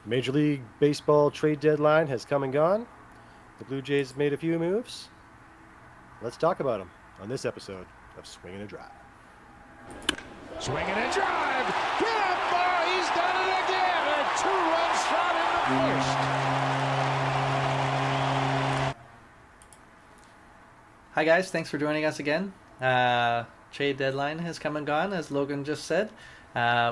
Major League Baseball trade deadline has come and gone. The Blue Jays made a few moves. Let's talk about them on this episode of Swinging a Drive. Swinging a drive. Get up, Bar. He's done it again. A two-run shot in the first. Hi guys, thanks for joining us again. Trade deadline has come and gone, as Logan just said.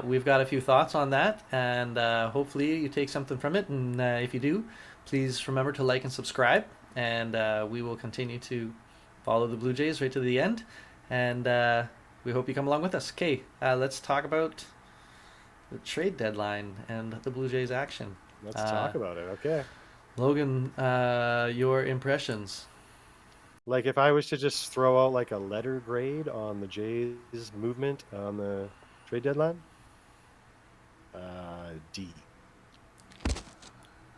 We've got a few thoughts on that, and hopefully you take something from it. And if you do, please remember to like and subscribe. And we will continue to follow the Blue Jays right to the end. And we hope you come along with us. Okay, let's talk about the trade deadline and the Blue Jays action. Let's talk about it, okay. Logan, your impressions. Like if I was to just throw out like a letter grade on the Jays movement on the trade deadline, D.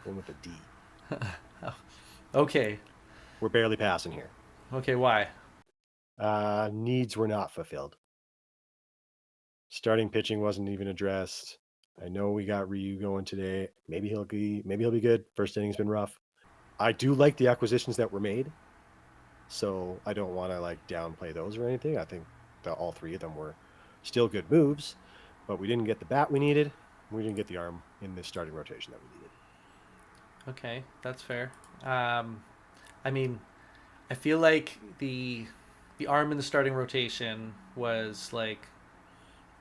Going with a D. Okay. We're barely passing here. Okay, why? Needs were not fulfilled. Starting pitching wasn't even addressed. I know we got Ryu going today. Maybe he'll be good. First inning's been rough. I do like the acquisitions that were made, so I don't want to like downplay those or anything. I think that all three of them were still good moves, but we didn't get the bat we needed. We didn't get the arm in the starting rotation that we needed. Okay, that's fair. I mean, I feel like the arm in the starting rotation was like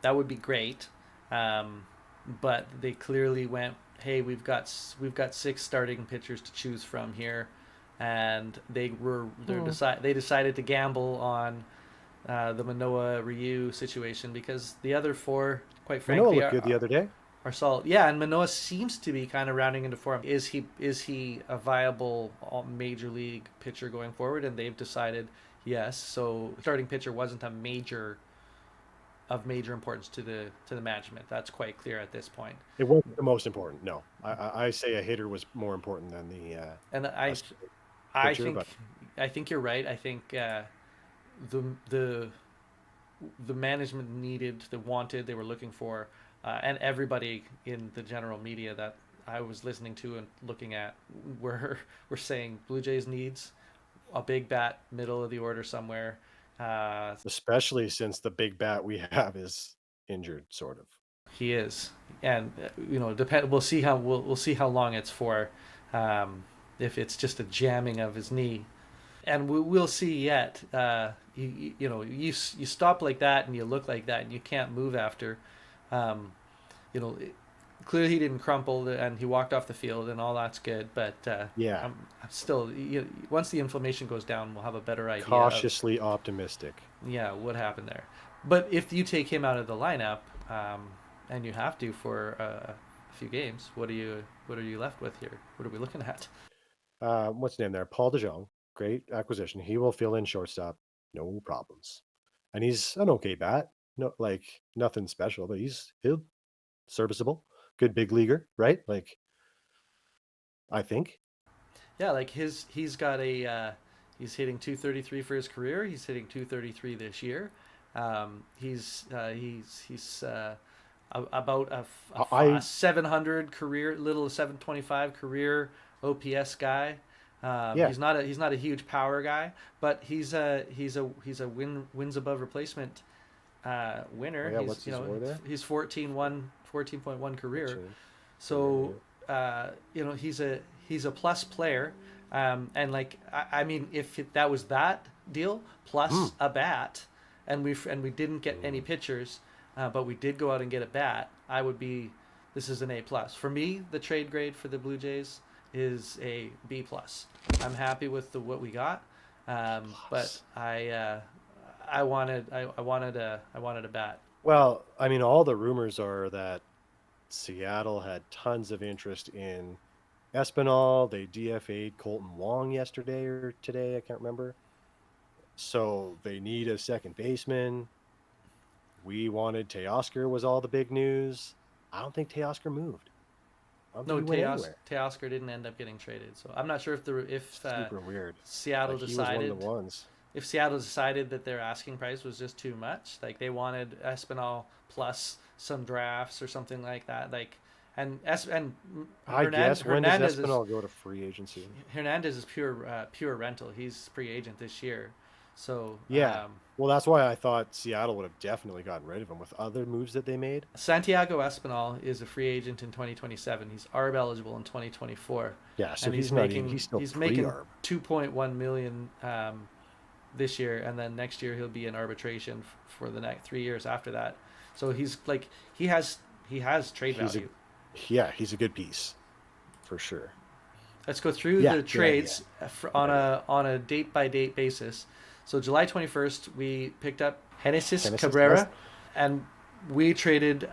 that would be great, but they clearly went, hey, we've got six starting pitchers to choose from here, and they decided to gamble on the Manoa Ryu situation because the other four, quite Manoa frankly, looked good the other day. are solid. Yeah, and Manoa seems to be kind of rounding into form. Is he a viable major league pitcher going forward? And they've decided yes. So starting pitcher wasn't of major importance to the management. That's quite clear at this point. It wasn't the most important. No, I say a hitter was more important than the And I pitcher, think but I think you're right. I think the the the management needed, they were looking for, and everybody in the general media that I was listening to and looking at were saying Blue Jays needs a big bat, middle of the order somewhere. especially since the big bat we have is injured, sort of. He is, and depend. We'll see how long it's for. If it's just a jamming of his knee, and we'll see yet. You stop like that and you look like that and you can't move after. Um, you know, Clearly he didn't crumple and he walked off the field and all that's good. But Yeah, I'm still, once the inflammation goes down, we'll have a better idea cautiously optimistic. what happened there. But if you take him out of the lineup, and you have to for a few games, what are you left with here? What are we looking at? What's his name there? Paul DeJong. Great acquisition. He will fill in shortstop, no problems. And he's an okay bat. No, like nothing special, but he'll serviceable. Good big leaguer, right? Like I think. Yeah, like he's hitting 233 for his career. He's hitting 233 this year. He's about a 700 career, little 725 career OPS guy. Yeah. He's not a huge power guy, but he's a wins above replacement winner. Oh, yeah. What's his WAR there? He's 14.1 career. Actually, So he's a plus player, and like I mean, if that was that deal plus a bat, and we didn't get any pitchers, but we did go out and get a bat, I would be. This is an A plus for me. The trade grade for the Blue Jays is a B plus. I'm happy with what we got, but I wanted a bat. Well, I mean, all the rumors are that Seattle had tons of interest in Espinal. They DFA'd Colton Wong yesterday or today. I can't remember. So they need a second baseman. We wanted Teoscar was all the big news. I don't think Teoscar moved. I don't No, think he went anywhere. Teoscar didn't end up getting traded, so I'm not sure if Super weird. Seattle Like he was one decided of the ones. if Seattle decided that their asking price was just too much, like they wanted Espinal plus some drafts or something like that. Like and I guess when does Hernandez is Espinal go to free agency? pure rental. He's free agent this year, so Yeah. Well, that's why I thought Seattle would have definitely gotten rid of him with other moves that they made. Santiago Espinal is a free agent in 2027. He's ARB eligible in 2024, Yeah, so and he's not even, he's still he's making pre-arb. 2.1 million this year, and then next year he'll be in arbitration for the next 3 years after that. So he's like he has trade He's a value. yeah, he's a good piece for sure. Let's go through Yeah, the yeah. trades on a date by date basis. So July 21st, we picked up Genesis Genesis, Cabrera, and we traded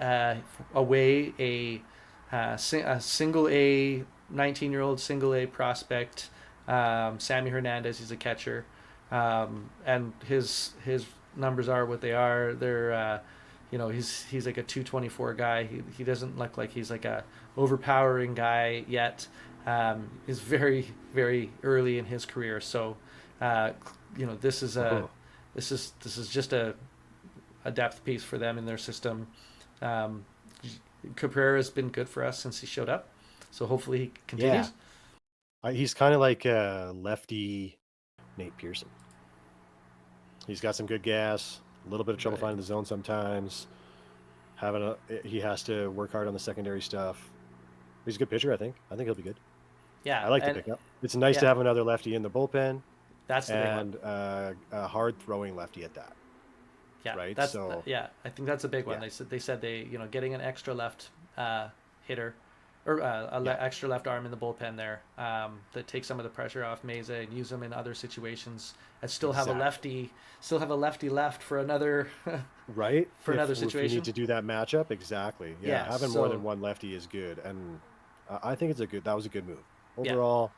away a single A 19-year-old single A prospect, Sammy Hernandez. He's a catcher, and his numbers are what they are. They're he's like a 224 guy. He doesn't look like he's like a overpowering guy yet. He's very early in his career, so uh, this is uh this is just a depth piece for them in their system. Um, Cabrera has been good for us since he showed up, so hopefully he yeah. continues. He's kind of like lefty Nate Pearson. He's got some good gas, a little bit of trouble Right. finding the zone sometimes. He has to work hard on the secondary stuff. He's a good pitcher, I think. I think he'll be good. I Yeah, like the and pickup. It's nice to yeah, have another lefty in the bullpen that's the big one. and a hard throwing lefty at that, Yeah, right? So yeah. I think that's a big one. yeah, They said they getting an extra left hitter or yeah, extra left arm in the bullpen there that takes some of the pressure off Mesa and use them in other situations and exactly. still have a lefty left for another Right? for another If we need situation. to do that matchup, exactly. Yeah, Yeah, having more than so one lefty is good, and I think that was a good move yeah, overall.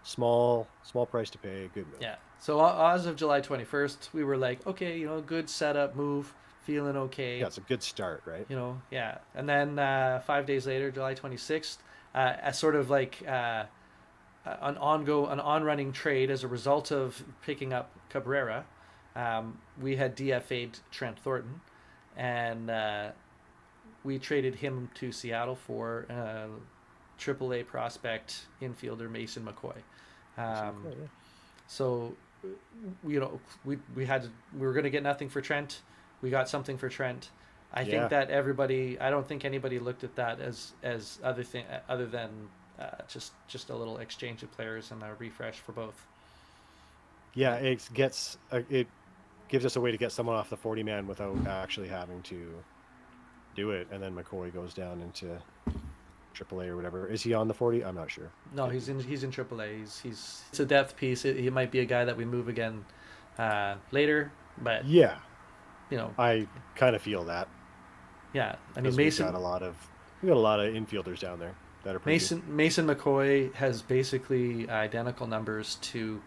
Small price to pay, good move. yeah. So as of July 21st, we were like, okay, good setup move, feeling Yeah, okay. it's a good start, right? Yeah. And then 5 days later, July 26th, a sort of like an on-running trade as a result of picking up Cabrera. We had DFA'd Trent Thornton, and we traded him to Seattle for AAA prospect infielder Mason McCoy. Mason Um, McCoy, yeah. so we were going to get nothing for Trent. We got something for Trent. I think Yeah, that I don't think anybody looked at that as other than just a little exchange of players and a refresh for both. yeah. It gives us a way to get someone off the 40 man without actually having to do it, and then McCoy goes down into AAA or whatever. Is he on the 40? I'm not sure. No, Could be. he's in AAA. He's it's a depth piece. He might be a guy that we move again later, but Yeah, you know, I kind of feel that yeah. I mean because we got a lot of infielders down there that are pretty good. Mason McCoy has basically identical numbers to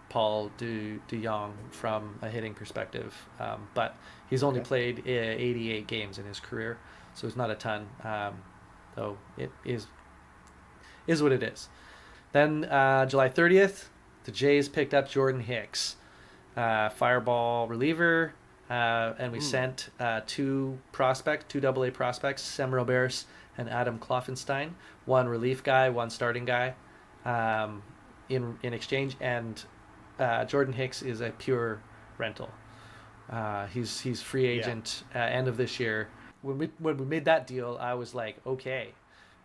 Paul De Jong from a hitting perspective, but he's only Okay. played 88 games in his career, so it's not a ton. Though it is what it is. Then July 30th, the Jays picked up Jordan Hicks, fireball reliever, and we Hmm. sent two AA prospects, Sem Roberts and Adam Kloffenstein, one relief guy, one starting guy, in exchange, and Jordan Hicks is a pure rental. He's free Yeah. agent end of this year. When we made that deal, I was like, okay,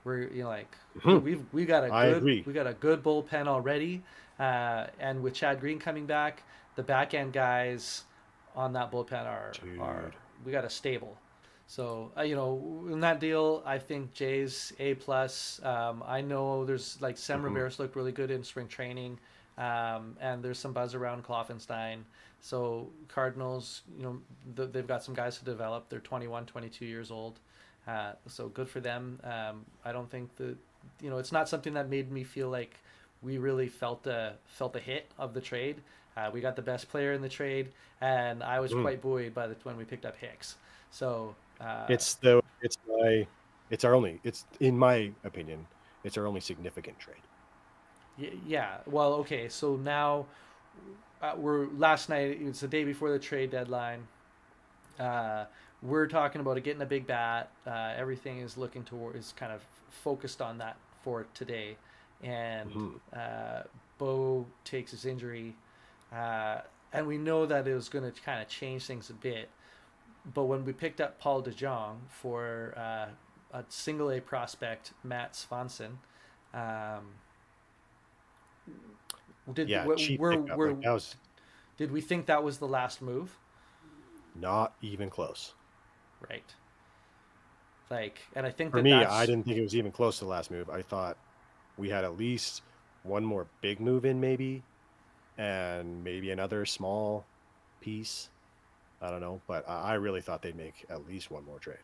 we're like Mhm. we got I agree, we got a good bullpen already, and with Chad Green coming back, the back end guys on that bullpen are dude. we got a stable. So in that deal, I think Jay's A+. I know there's like Sam Hmm. Roberts looked really good in spring training, and there's some buzz around Kloffenstein. So Cardinals, they've got some guys to develop. They're 21, 22 years old. So good for them. I don't think that it's not something that made me feel like we really felt the hit of the trade. We got the best player in the trade, and I was Mm. quite buoyed by when we picked up Hicks. So It's my it's our only it's in my opinion it's our only significant trade. yeah, well, okay. So now we're last night. It's the day before the trade deadline. Uh, we're talking about it getting a big bat. Everything is looking toward is kind of focused on that for today, and Hmm. Bo takes his injury, uh, and we know that it was going to kind of change things a bit. But when we picked up Paul DeJong for a single A prospect, Matt Svanson, um, did Yeah, cheap pickup. we're Like that was did we think that was the last move? not even close. Right. Like, and I think For that me, I that's didn't think it was even close to the last move. I thought we had at least one more big move in, maybe, and maybe another small piece. I don't know, but I really thought they'd make at least one more trade.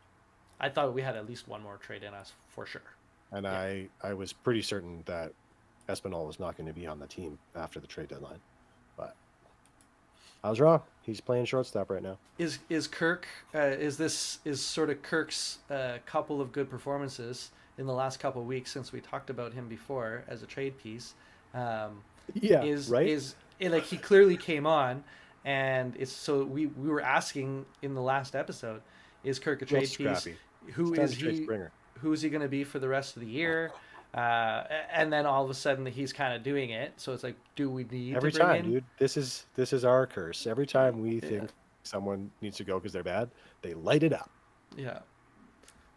I thought we had at least one more trade in us for sure. And Yeah. I was pretty certain that Espinal was not going to be on the team after the trade deadline, but I was wrong. He's playing shortstop right now. Is Kirk? Is sort of Kirk's couple of good performances in the last couple of weeks since we talked about him before as a trade piece? Um, Yeah, right. like he clearly came on, and it's so we were asking in the last episode, is Kirk a Real trade piece? scrappy. It's Who time is to trade he? Springer. Who is he going to be for the rest of the year? And then all of a sudden he's kind of doing it. So it's like, do we need to Every bring time, in? dude. This is our curse. Every time we Yeah, think someone needs to go because they're bad, they light it up. yeah.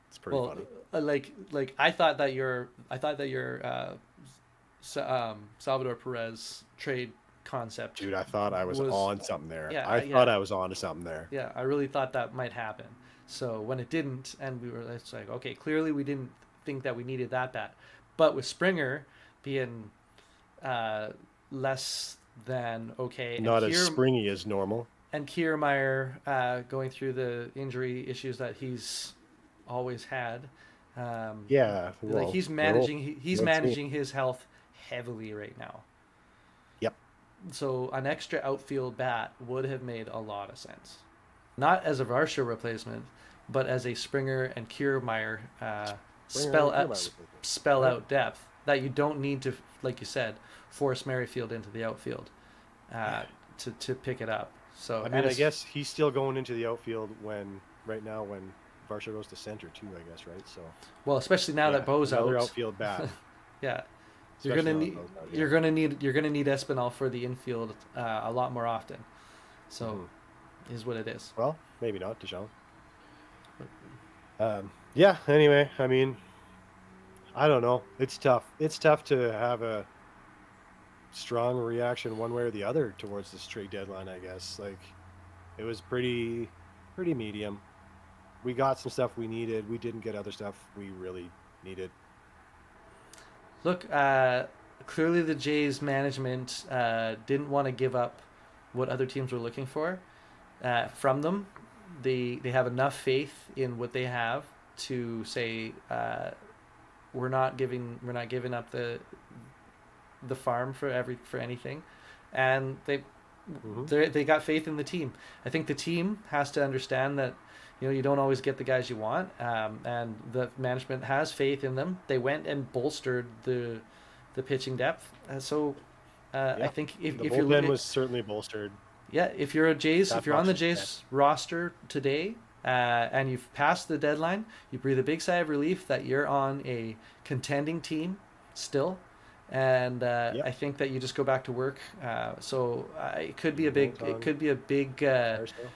It's pretty Well, funny. like I thought that your Salvador Perez trade concept Dude, I thought I was was on something there. yeah I thought yeah I was on to something there. yeah. I really thought that might happen. So when it didn't, and we were, it's like, okay, clearly we didn't think that we needed that bad. But with Springer being uh, less than okay, Not as springy as normal. And Kiermaier going through the injury issues that he's always had. Um, Yeah, like well, they're all he's the same. managing his health heavily right now. Yep. So an extra outfield bat would have made a lot of sense. Not as a Varsha replacement, but as a Springer and Kiermaier Springer and Kiermaier replacement. spell Right? out depth that you don't need to, like you said, force Merrifield into the outfield uh, to pick it up. So I mean, I guess he's still going into the outfield right now when Varsha goes to center too, I guess, right? So well, especially now that Bo's another out. outfield bat. Yeah, Especially now that Bo's out, yeah. you're gonna need Espinal for the infield a lot more often. So, is what it is. Well, maybe not, Deshaun. Yeah. Anyway, I mean, I don't know. It's tough. It's tough to have a strong reaction one way or the other towards this trade deadline. I guess like it was pretty medium. We got some stuff we needed. We didn't get other stuff we really needed. Look, clearly the Jays management didn't want to give up what other teams were looking for from them. They have enough faith in what they have to say we're not giving up the farm for anything, and they got faith in the team. I think the team has to understand that you don't always get the guys you want, and the management has faith in them. They went and bolstered the pitching depth, I think The if you're bullpen was certainly bolstered. yeah, if you're That on the box is Jays roster today, and you've passed the deadline, you breathe a big sigh of relief that you're on a contending team still, and Yep. I think that you just go back to work. It could be a big, Bolt on Firestone.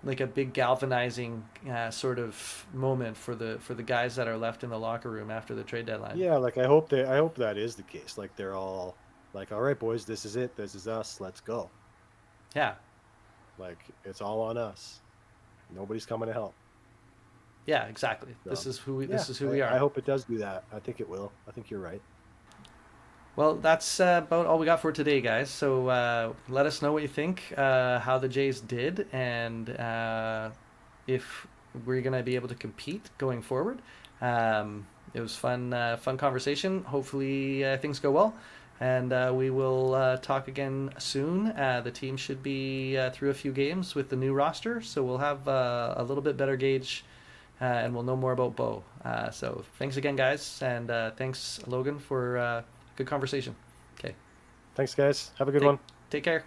like a big galvanizing sort of moment for the guys that are left in the locker room after the trade deadline. Yeah, like I hope that is the case. Like they're all like, all right, boys, this is it. This is us. Let's go. Yeah, Like it's all on us. Nobody's coming to help. yeah, exactly. So, This is who yeah, we are. I hope it does do that. I think it will. I think you're right. Well, that's about all we got for today, guys. So let us know what you think, how the Jays did, and if we're going to be able to compete going forward. It was fun conversation. Hopefully things go well, and we will talk again soon. The team should be through a few games with the new roster, so we'll have a little bit better gauge, and we'll know more about Bo. So thanks again, guys, and thanks, Logan, for good conversation. Okay. Thanks, guys. Have a good one. Take care.